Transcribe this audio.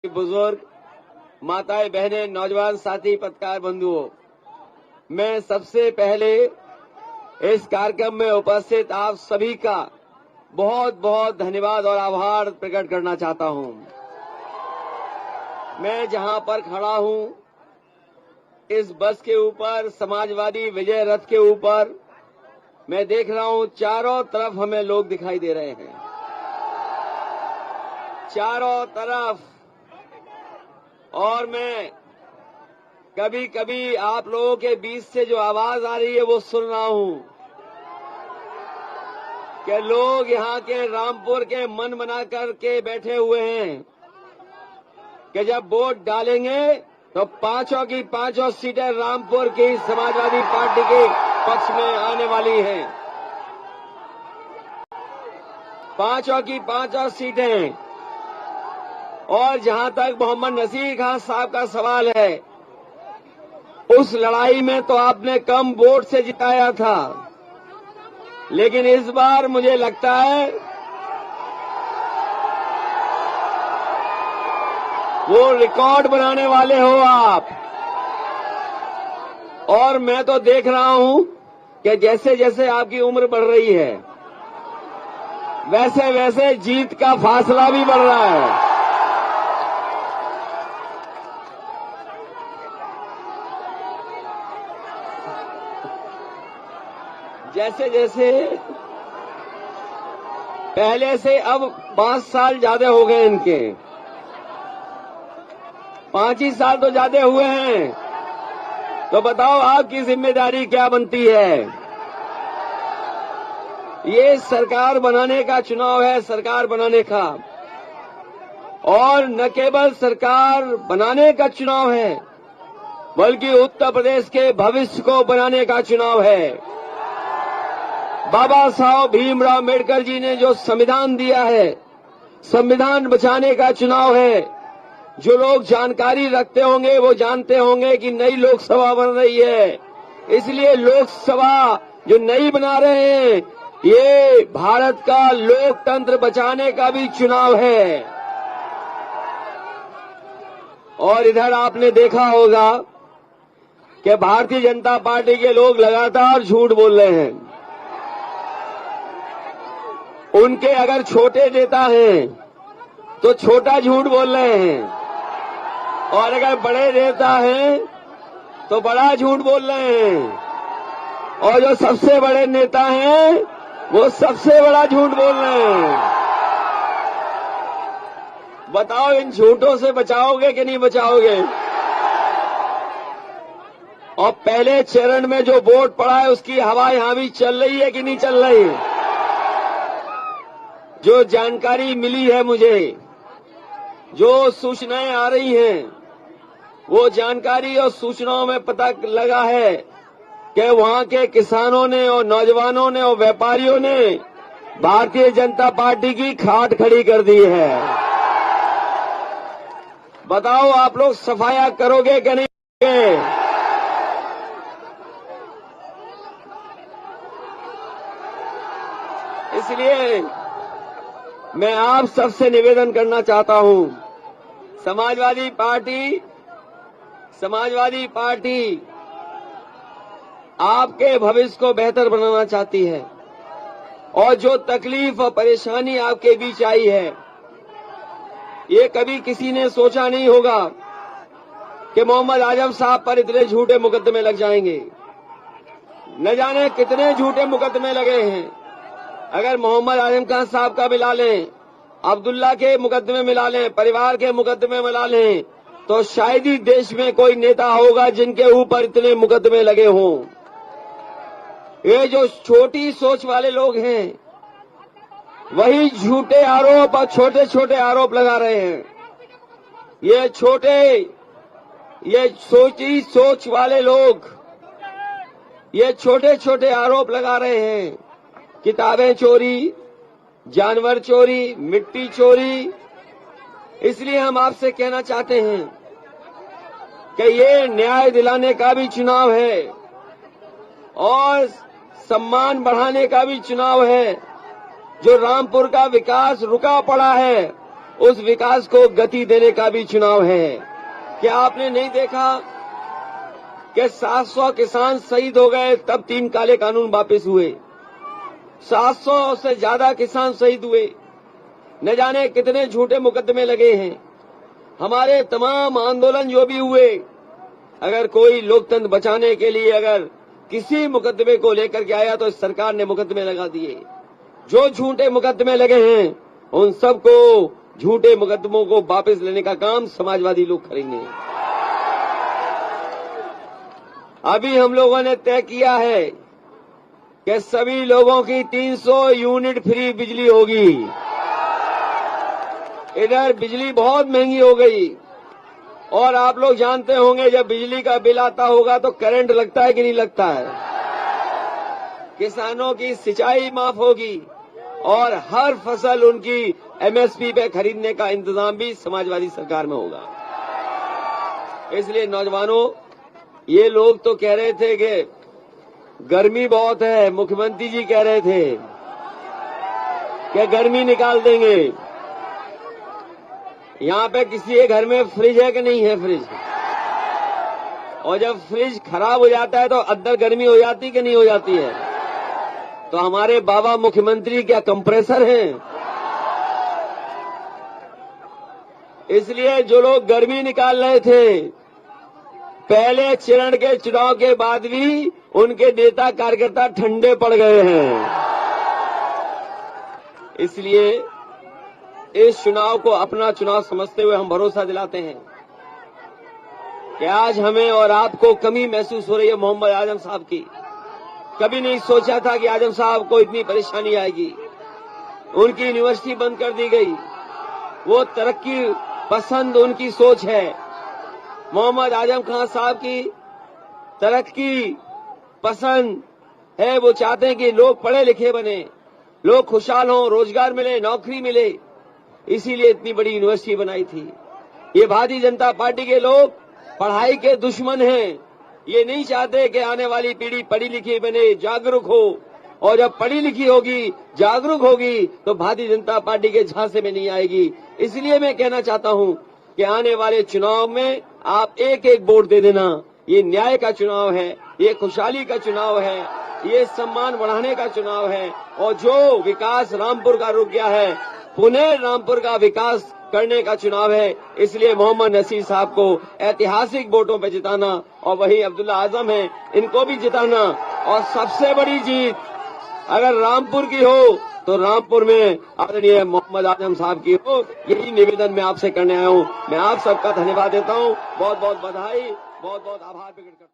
बुजुर्ग, माताएं, बहनें, नौजवान साथी, पत्रकार बंधुओं, मैं सबसे पहले इस कार्यक्रम में उपस्थित आप सभी का बहुत बहुत धन्यवाद और आभार प्रकट करना चाहता हूं। मैं जहां पर खड़ा हूं, इस बस के ऊपर, समाजवादी विजय रथ के ऊपर मैं देख रहा हूं चारों तरफ हमें लोग दिखाई दे रहे हैं, चारों तरफ। और मैं कभी कभी आप लोगों के बीच से जो आवाज आ रही है वो सुन रहा हूं कि लोग यहां के रामपुर के मन बना करके बैठे हुए हैं कि जब वोट डालेंगे तो पांचों की पांचों सीटें रामपुर की समाजवादी पार्टी के पक्ष में आने वाली हैं। पांचों की पांचों सीटें। और जहां तक मोहम्मद नसीर खान साहब का सवाल है, उस लड़ाई में तो आपने कम वोट से जिताया था, लेकिन इस बार मुझे लगता है वो रिकॉर्ड बनाने वाले हो आप। और मैं तो देख रहा हूं कि जैसे जैसे आपकी उम्र बढ़ रही है, वैसे वैसे जीत का फासला भी बढ़ रहा है। जैसे जैसे पहले से अब 5 साल ज्यादा हो गए इनके, 5 ही साल तो ज्यादा हुए हैं। तो बताओ आपकी जिम्मेदारी क्या बनती है? ये सरकार बनाने का चुनाव है, सरकार बनाने का। और न केवल सरकार बनाने का चुनाव है, बल्कि उत्तर प्रदेश के भविष्य को बनाने का चुनाव है। बाबा साहब भीमराव अम्बेडकर जी ने जो संविधान दिया है, संविधान बचाने का चुनाव है। जो लोग जानकारी रखते होंगे वो जानते होंगे कि नई लोकसभा बन रही है, इसलिए लोकसभा जो नई बना रहे हैं, ये भारत का लोकतंत्र बचाने का भी चुनाव है। और इधर आपने देखा होगा कि भारतीय जनता पार्टी के लोग लगातार झूठ बोल रहे हैं। उनके अगर छोटे नेता हैं तो छोटा झूठ बोल रहे हैं, और अगर बड़े नेता हैं तो बड़ा झूठ बोल रहे हैं, और जो सबसे बड़े नेता हैं वो सबसे बड़ा झूठ बोल रहे हैं। बताओ इन झूठों से बचाओगे कि नहीं बचाओगे? और पहले चरण में जो वोट पड़ा है उसकी हवा यहां भी चल रही है कि नहीं चल रही? जो जानकारी मिली है मुझे, जो सूचनाएं आ रही हैं, वो जानकारी और सूचनाओं में पता लगा है कि वहां के किसानों ने और नौजवानों ने और व्यापारियों ने भारतीय जनता पार्टी की खाट खड़ी कर दी है। बताओ आप लोग सफाया करोगे कि नहीं करोगे? इसलिए मैं आप सबसे निवेदन करना चाहता हूं, समाजवादी पार्टी आपके भविष्य को बेहतर बनाना चाहती है। और जो तकलीफ और परेशानी आपके बीच आई है, ये कभी किसी ने सोचा नहीं होगा कि मोहम्मद आजम साहब पर इतने झूठे मुकदमे लग जाएंगे। न जाने कितने झूठे मुकदमे लगे हैं। अगर मोहम्मद आजम खान साहब का मिला लें, अब्दुल्ला के मुकदमे मिला लें, परिवार के मुकदमे मिला लें, तो शायद ही देश में कोई नेता होगा जिनके ऊपर इतने मुकदमे लगे हों। ये जो छोटी सोच वाले लोग हैं, वही झूठे आरोप और छोटे छोटे आरोप लगा रहे हैं। ये छोटी सोच वाले लोग ये छोटे छोटे आरोप लगा रहे हैं। किताबें चोरी, जानवर चोरी, मिट्टी चोरी। इसलिए हम आपसे कहना चाहते हैं कि ये न्याय दिलाने का भी चुनाव है और सम्मान बढ़ाने का भी चुनाव है। जो रामपुर का विकास रुका पड़ा है, उस विकास को गति देने का भी चुनाव है। क्या आपने नहीं देखा कि 700 किसान शहीद हो गए, तब 3 काले कानून वापस हुए। 700 से ज्यादा किसान शहीद हुए, न जाने कितने झूठे मुकदमे लगे हैं। हमारे तमाम आंदोलन जो भी हुए, अगर कोई लोकतंत्र बचाने के लिए अगर किसी मुकदमे को लेकर के आया तो सरकार ने मुकदमे लगा दिए। जो झूठे मुकदमे लगे हैं उन सबको, झूठे मुकदमों को वापस लेने का काम समाजवादी लोग करेंगे। अभी हम लोगों ने तय किया है कि सभी लोगों की 300 यूनिट फ्री बिजली होगी। इधर बिजली बहुत महंगी हो गई और आप लोग जानते होंगे जब बिजली का बिल आता होगा तो करंट लगता है कि नहीं लगता है। किसानों की सिंचाई माफ होगी और हर फसल उनकी एमएसपी पे खरीदने का इंतजाम भी समाजवादी सरकार में होगा। इसलिए नौजवानों, ये लोग तो कह रहे थे कि गर्मी बहुत है, मुख्यमंत्री जी कह रहे थे कि गर्मी निकाल देंगे। यहाँ पे किसी के घर में फ्रिज है कि नहीं है फ्रिज? और जब फ्रिज खराब हो जाता है तो अंदर गर्मी हो जाती कि नहीं हो जाती है? तो हमारे बाबा मुख्यमंत्री क्या कंप्रेसर हैं? इसलिए जो लोग गर्मी निकाल रहे थे, पहले चरण के चुनाव के बाद भी उनके नेता कार्यकर्ता ठंडे पड़ गए हैं। इसलिए इस चुनाव को अपना चुनाव समझते हुए हम भरोसा दिलाते हैं कि आज हमें और आपको कमी महसूस हो रही है मोहम्मद आजम साहब की। कभी नहीं सोचा था कि आजम साहब को इतनी परेशानी आएगी। उनकी यूनिवर्सिटी बंद कर दी गई। वो तरक्की पसंद उनकी सोच है। मोहम्मद आजम खान साहब की तरक्की पसंद है। वो चाहते हैं कि लोग पढ़े लिखे बने, लोग खुशहाल हों, रोजगार मिले, नौकरी मिले। इसीलिए इतनी बड़ी यूनिवर्सिटी बनाई थी। ये भारतीय जनता पार्टी के लोग पढ़ाई के दुश्मन हैं। ये नहीं चाहते कि आने वाली पीढ़ी पढ़ी लिखी बने, जागरूक हो। और जब पढ़ी लिखी होगी, जागरूक होगी तो भारतीय जनता पार्टी के झांसे में नहीं आएगी। इसलिए मैं कहना चाहता हूं कि आने वाले चुनाव में आप एक एक वोट दे देना। ये न्याय का चुनाव है, ये खुशहाली का चुनाव है, ये सम्मान बढ़ाने का चुनाव है। और जो विकास रामपुर का रुक गया है, पुनः रामपुर का विकास करने का चुनाव है। इसलिए मोहम्मद नसीर साहब को ऐतिहासिक वोटों पर जिताना और वही अब्दुल्ला आजम है, इनको भी जिताना। और सबसे बड़ी जीत अगर रामपुर की हो तो रामपुर में आदरणीय मोहम्मद आजम साहब की हो। यही निवेदन मैं आपसे करने आया हूं। मैं आप सबका धन्यवाद देता हूं। बहुत बहुत बधाई, बहुत बहुत आभार प्रकट करता हूं।